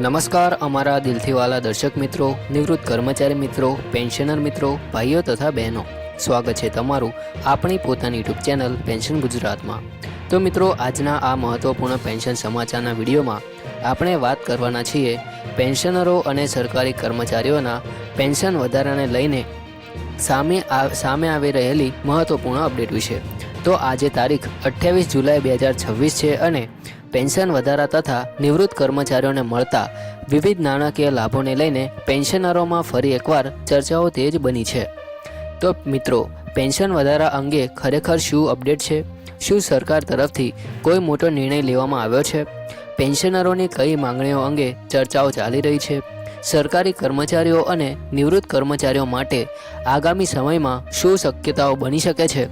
નમસ્કાર અમારા દિલથી વાલા દર્શક મિત્રો, નિવૃત્ત કર્મચારી મિત્રો, પેન્શનર મિત્રો, ભાઈઓ તથા બહેનો, સ્વાગત છે તમારું આપણી પોતાની યુટ્યુબ ચેનલ પેન્શન ગુજરાતમાં। તો મિત્રો, આજના આ મહત્વપૂર્ણ પેન્શન સમાચારના વિડીયોમાં આપણે વાત કરવાના છીએ પેન્શનરો અને સરકારી કર્મચારીઓના પેન્શન વધારાને લઈને સામે આવી રહેલી મહત્વપૂર્ણ અપડેટ વિશે। તો આજે તારીખ 28 જુલાઈ 2026 છે અને પેન્શન વધારા તથા નિવૃત્ત કર્મચારીઓને મળતા વિવિધ નાણાકીય લાભોને લઈને પેન્શનરોમાં ફરી એકવાર ચર્ચાઓ તેજ બની છે। તો મિત્રો, પેન્શન વધારા અંગે ખરેખર શું અપડેટ છે? શું સરકાર તરફથી કોઈ મોટો નિર્ણય લેવામાં આવ્યો છે? પેન્શનરોની કઈ માંગણીઓ અંગે ચર્ચાઓ ચાલી રહી છે? સરકારી કર્મચારીઓ અને નિવૃત્ત કર્મચારીઓ માટે આગામી સમયમાં શું શક્યતાઓ બની શકે છે?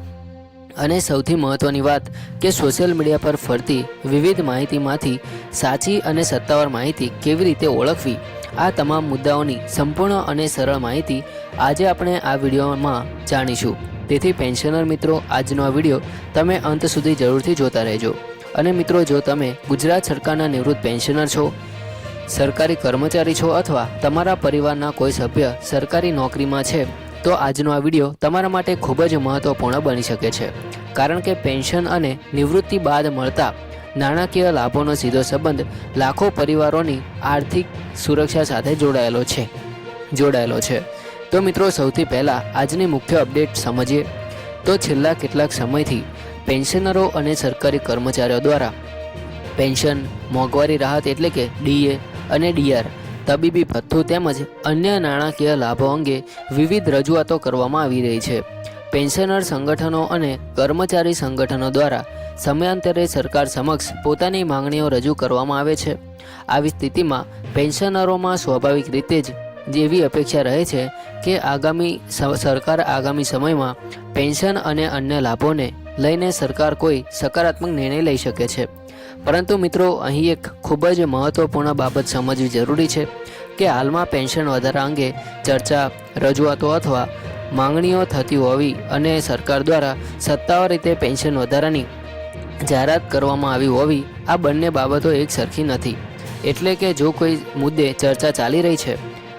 અને સૌથી મહત્ત્વની વાત કે સોશિયલ મીડિયા પર ફરતી વિવિધ માહિતીમાંથી સાચી અને સત્તાવાર માહિતી કેવી રીતે ઓળખવી, આ તમામ મુદ્દાઓની સંપૂર્ણ અને સરળ માહિતી આજે આપણે આ વિડીયોમાં જાણીશું। તેથી પેન્શનર મિત્રો, આજનો આ વિડીયો તમે અંત સુધી જરૂરથી જોતા રહેજો। અને મિત્રો, જો તમે ગુજરાત સરકારના નિવૃત્ત પેન્શનર છો, સરકારી કર્મચારી છો અથવા તમારા પરિવારના કોઈ સભ્ય સરકારી નોકરીમાં છે, તો આજનો આ વિડીયો તમારા માટે ખૂબ જ મહત્વપૂર્ણ બની શકે છે, કારણ કે પેન્શન અને નિવૃત્તિ બાદ મળતા નાણાકીય લાભોનો સીધો સંબંધ લાખો પરિવારોની આર્થિક સુરક્ષા સાથે જોડાયેલો છે। તો મિત્રો, સૌથી પહેલાં આજની મુખ્ય અપડેટ સમજીએ તો છેલ્લા કેટલાક સમયથી પેન્શનરો અને સરકારી કર્મચારીઓ દ્વારા પેન્શન, મોંઘવારી રાહત એટલે કે ડીએ અને ડીઆર, તબીબી ભથ્થું તેમજ અન્ય નાણાકીય લાભો અંગે વિવિધ રજૂઆતો કરવામાં આવી રહી છે। પેન્શનર સંગઠનો અને કર્મચારી સંગઠનો દ્વારા સમયાંતરે સરકાર સમક્ષ પોતાની માંગણીઓ રજૂ કરવામાં આવે છે। આવી સ્થિતિમાં પેન્શનરોમાં સ્વાભાવિક રીતે જ એવી અપેક્ષા રહે છે કે સરકાર આગામી સમયમાં પેન્શન અને અન્ય લાભોને લઈને સરકાર કોઈ સકારાત્મક નિર્ણય લઈ શકે છે। પરંતુ મિત્રો, અહીં એક ખૂબ જ મહત્વપૂર્ણ બાબત સમજવી જરૂરી છે કે હાલમાં પેન્શન વધારા અંગે ચર્ચા, રજૂઆતો અથવા માંગણીઓ થતી હોવી અને સરકાર દ્વારા સત્તાવાર રીતે પેન્શન વધારાની જાહેરાત કરવામાં આવી હોવી, આ બંને બાબતો એક સરખી નથી। એટલે કે જો કોઈ મુદ્દે ચર્ચા ચાલી રહી છે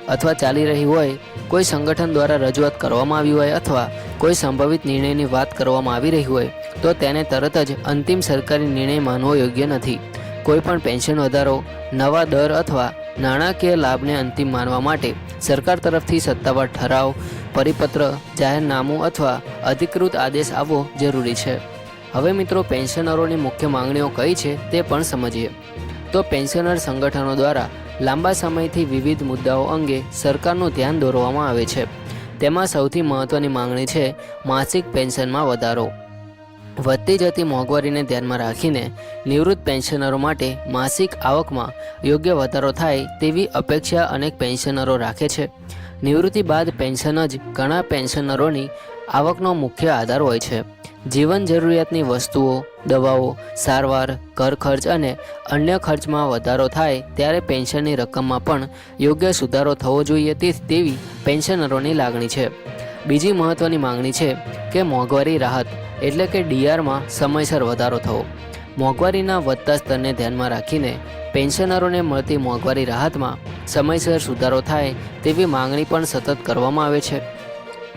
અથવા ચાલી રહી હોય, કોઈ સંગઠન દ્વારા રજૂઆત કરવામાં આવી હોય અથવા કોઈ સંભવિત નિર્ણયની વાત કરવામાં આવી રહી હોય, તો તેને તરત જ અંતિમ સરકારી નિર્ણય માનવો યોગ્ય નથી। કોઈ પણ પેન્શન વધારો, નવા દર અથવા નાણાકીય લાભને અંતિમ માનવા માટે સરકાર તરફથી સત્તાવાર ઠરાવ, પરિપત્ર, જાહેરનામું અથવા અધિકૃત આદેશ આવવો જરૂરી છે। હવે મિત્રો, પેન્શનરોની મુખ્ય માંગણીઓ કઈ છે તે પણ સમજીએ। તો પેન્શનર સંગઠનો દ્વારા લાંબા સમયથી વિવિધ મુદ્દાઓ અંગે સરકારનું ધ્યાન દોરવામાં આવે છે। તેમાં સૌથી મહત્ત્વની માંગણી છે માસિક પેન્શનમાં વધારો। વધતી જતી મોંઘવારીને ધ્યાનમાં રાખીને નિવૃત્ત પેન્શનરો માટે માસિક આવકમાં યોગ્ય વધારો થાય તેવી અપેક્ષા અનેક પેન્શનરો રાખે છે। નિવૃત્તિ બાદ પેન્શન જ ઘણા પેન્શનરોની આવકનો મુખ્ય આધાર હોય છે। જીવન જરૂરિયાતની વસ્તુઓ, દવાઓ, સારવાર, ઘર ખર્ચ અને અન્ય ખર્ચમાં વધારો થાય ત્યારે પેન્શનની રકમમાં પણ યોગ્ય સુધારો થવો જોઈએ તેવી પેન્શનરોની લાગણી છે। બીજી મહત્ત્વની માંગણી છે કે મોંઘવારી રાહત એટલે કે ડીઆરમાં સમયસર વધારો થવો। મોંઘવારીના વધતા સ્તરને ધ્યાનમાં રાખીને પેન્શનરોને મળતી મોંઘવારી રાહતમાં સમયસર સુધારો થાય તેવી માંગણી પણ સતત કરવામાં આવે છે।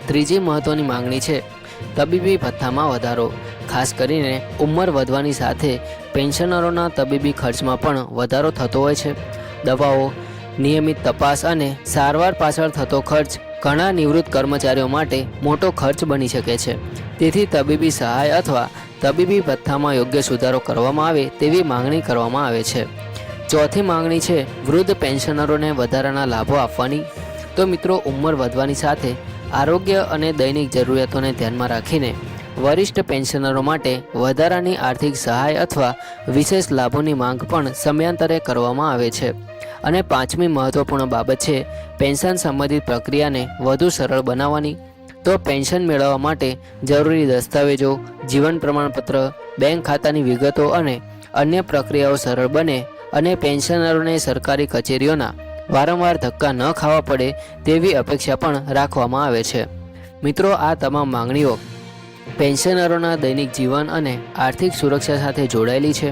ત્રીજી મહત્ત્વની માંગણી છે તબીબી ભથ્થામાં વધારો। ખાસ કરીને ઉંમર વધવાની સાથે પેન્શનરોના તબીબી ખર્ચમાં પણ વધારો થતો હોય છે। દવાઓ, નિયમિત તપાસ અને સારવાર પાછળ થતો ખર્ચ ઘણા નિવૃત્ત કર્મચારીઓ માટે મોટો ખર્ચ બની શકે છે। તેથી તબીબી સહાય અથવા તબીબી ભથ્થામાં યોગ્ય સુધારો કરવામાં આવે તેવી માંગણી કરવામાં આવે છે। ચોથી માંગણી છે વૃદ્ધ પેન્શનરોને વધારાના લાભો આપવાની। તો મિત્રો, ઉંમર વધવાની સાથે આરોગ્ય અને દૈનિક જરૂરિયાતોને ધ્યાનમાં રાખીને વરિષ્ઠ પેન્શનરો માટે વધારાની આર્થિક સહાય અથવા વિશેષ લાભોની માંગ પણ સમયાંતરે કરવામાં આવે છે। અને પાંચમી મહત્વપૂર્ણ બાબત છે પેન્શન સંબંધિત પ્રક્રિયાને વધુ સરળ બનાવવાની। તો પેન્શન મેળવવા માટે જરૂરી દસ્તાવેજો, જીવન પ્રમાણપત્ર, બેંક ખાતાની વિગતો અને અન્ય પ્રક્રિયાઓ સરળ બને અને પેન્શનરોને સરકારી કચેરીઓના વારંવાર ધક્કા ન ખાવા પડે તેવી અપેક્ષા પણ રાખવામાં આવે છે। મિત્રો, આ તમામ માંગણીઓ પેન્શનરોના દૈનિક જીવન અને આર્થિક સુરક્ષા સાથે જોડાયેલી છે।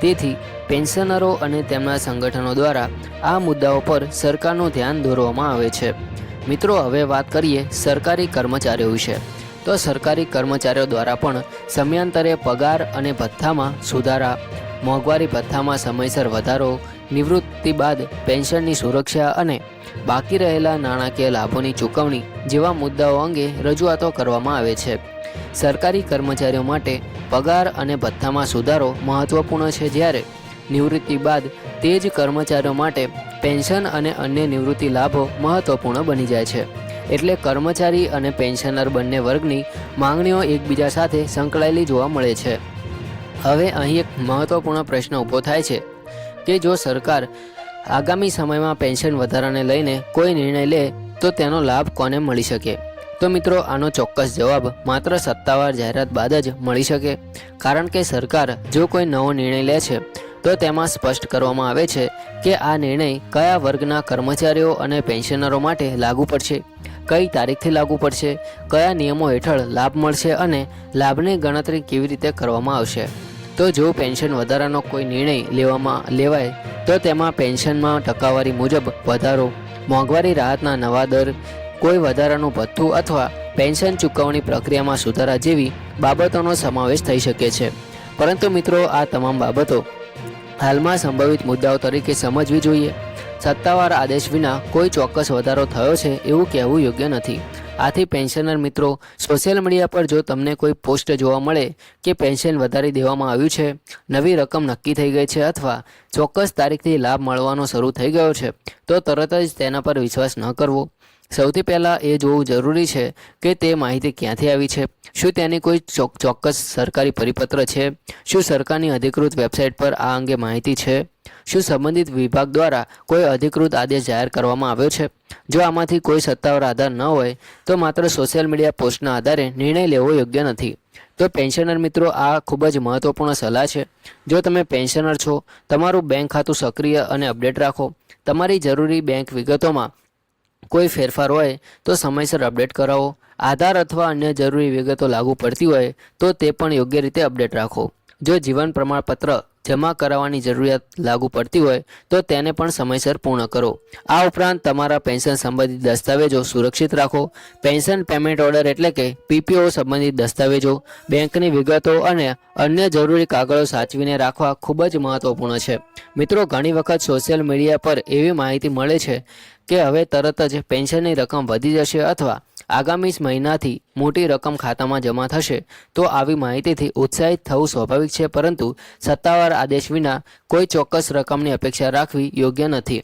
તેથી પેન્શનરો અને તેમના સંગઠનો દ્વારા આ મુદ્દાઓ પર સરકારનું ધ્યાન દોરવામાં આવે છે. મિત્રો, હવે વાત કરીએ સરકારી કર્મચારીઓ વિશે. તો સરકારી કર્મચારીઓ દ્વારા પણ સમયાંતરે પગાર અને ભથ્થામાં સુધારા, મોંઘવારી ભથ્થામાં સમયસર વધારો, નિવૃત્તિ બાદ પેન્શનની સુરક્ષા અને બાકી રહેલા નાણાકીય લાભોની ચૂકવણી જેવા મુદ્દાઓ અંગે રજૂઆતો કરવામાં આવે છે. સરકારી કર્મચારીઓ માટે પગાર અને ભથ્થામાં સુધારો મહત્વપૂર્ણ છે, જ્યારે નિવૃત્તિ બાદ તે જ કર્મચારીઓ માટે પેન્શન અને અન્ય નિવૃત્તિ લાભો મહત્વપૂર્ણ બની જાય છે. એટલે કર્મચારી અને પેન્શનર બંને વર્ગની માંગણીઓ એકબીજા સાથે સંકળાયેલી જોવા મળે છે. હવે અહીં એક મહત્વપૂર્ણ પ્રશ્ન ઊભો થાય છે કે જો સરકાર આગામી સમયમાં પેન્શન વધારાને લઈને કોઈ નિર્ણય લે તો તેનો લાભ કોને મળી શકે? તો મિત્રો, આનો ચોક્કસ જવાબ માત્ર સત્તાવાર જાહેરાત બાદ જ મળી શકે. કારણ કે સરકાર જો કોઈ નવો નિર્ણય લે છે તો તેમાં સ્પષ્ટ કરવામાં આવે છે કે આ નિર્ણય કયા વર્ગના કર્મચારીઓ અને પેન્શનરો માટે લાગુ પડશે, કઈ તારીખથી લાગુ પડશે, કયા નિયમો હેઠળ લાભ મળશે અને લાભની ગણતરી કેવી રીતે કરવામાં આવશે. તો જો પેન્શન વધારાનો કોઈ નિર્ણય લેવાય તો તેમાં પેન્શનમાં ટકાવારી મુજબ વધારો, મોંઘવારી રાહતના નવા દર, કોઈ વધારાનું ભથ્થું અથવા પેન્શન ચૂકવણી પ્રક્રિયામાં સુધારા જેવી બાબતોનો સમાવેશ થઈ શકે છે. પરંતુ મિત્રો, આ તમામ બાબતો હાલમાં સંભવિત મુદ્દાઓ તરીકે સમજવી જોઈએ. સત્તાવાર આદેશ વિના કોઈ ચોક્કસ વધારો થયો છે એવું કહેવું યોગ્ય નથી. આથી પેન્શનર મિત્રો, સોશિયલ મીડિયા પર જો તમને કોઈ પોસ્ટ જોવા મળે કે પેન્શન વધારી દેવામાં આવ્યું છે, નવી રકમ નક્કી થઈ ગઈ છે અથવા ચોક્કસ તારીખથી લાભ મળવાનો શરૂ થઈ ગયો છે, તો તરત જ તેના પર વિશ્વાસ ન કરવો. સૌથી પહેલાં એ જોવું જરૂરી છે કે તે માહિતી ક્યાંથી આવી છે. શું તેની કોઈ ચોક્કસ સરકારી પરિપત્ર છે? શું સરકારની અધિકૃત વેબસાઇટ પર આ અંગે માહિતી છે? શું સંબંધિત વિભાગ દ્વારા કોઈ અધિકૃત આદેશ જાહેર કરવામાં આવ્યો છે? જો આમાંથી કોઈ સત્તાવાર આધાર ન હોય તો માત્ર સોશિયલ મીડિયા પોસ્ટના આધારે નિર્ણય લેવો યોગ્ય નથી. તો પેન્શનર મિત્રો, આ ખૂબ જ મહત્વપૂર્ણ સલાહ છે. જો તમે પેન્શનર છો, તમારું બેંક ખાતું સક્રિય અને અપડેટ રાખો. તમારી જરૂરી બેંક વિગતોમાં કોઈ ફેરફાર હોય તો સમયસર અપડેટ કરાવો. આધાર અથવા અન્ય જરૂરી વિગતો લાગુ પડતી હોય તો તે પણ યોગ્ય રીતે અપડેટ રાખો. જો જીવન પ્રમાણપત્ર જમા કરાવવાની જરૂરિયાત લાગુ પડતી હોય તો તેને પણ સમયસર પૂર્ણ કરો. આ ઉપરાંત તમારા પેન્શન સંબંધિત દસ્તાવેજો સુરક્ષિત રાખો. પેન્શન પેમેન્ટ ઓર્ડર એટલે કે PPO સંબંધિત દસ્તાવેજો, બેંકની વિગતો અને અન્ય જરૂરી કાગળો સાચવીને રાખવા ખૂબ જ મહત્વપૂર્ણ છે. મિત્રો, ઘણી વખત સોશિયલ મીડિયા પર એવી માહિતી મળે છે કે હવે તરત જ પેન્શનની રકમ વધી જશે અથવા આગામી મહિનાથી મોટી રકમ ખાતામાં જમા થશે. તો આવી માહિતીથી ઉત્સાહિત થવું સ્વાભાવિક છે, પરંતુ સત્તાવાર આદેશ વિના કોઈ ચોક્કસ રકમની અપેક્ષા રાખવી યોગ્ય નથી.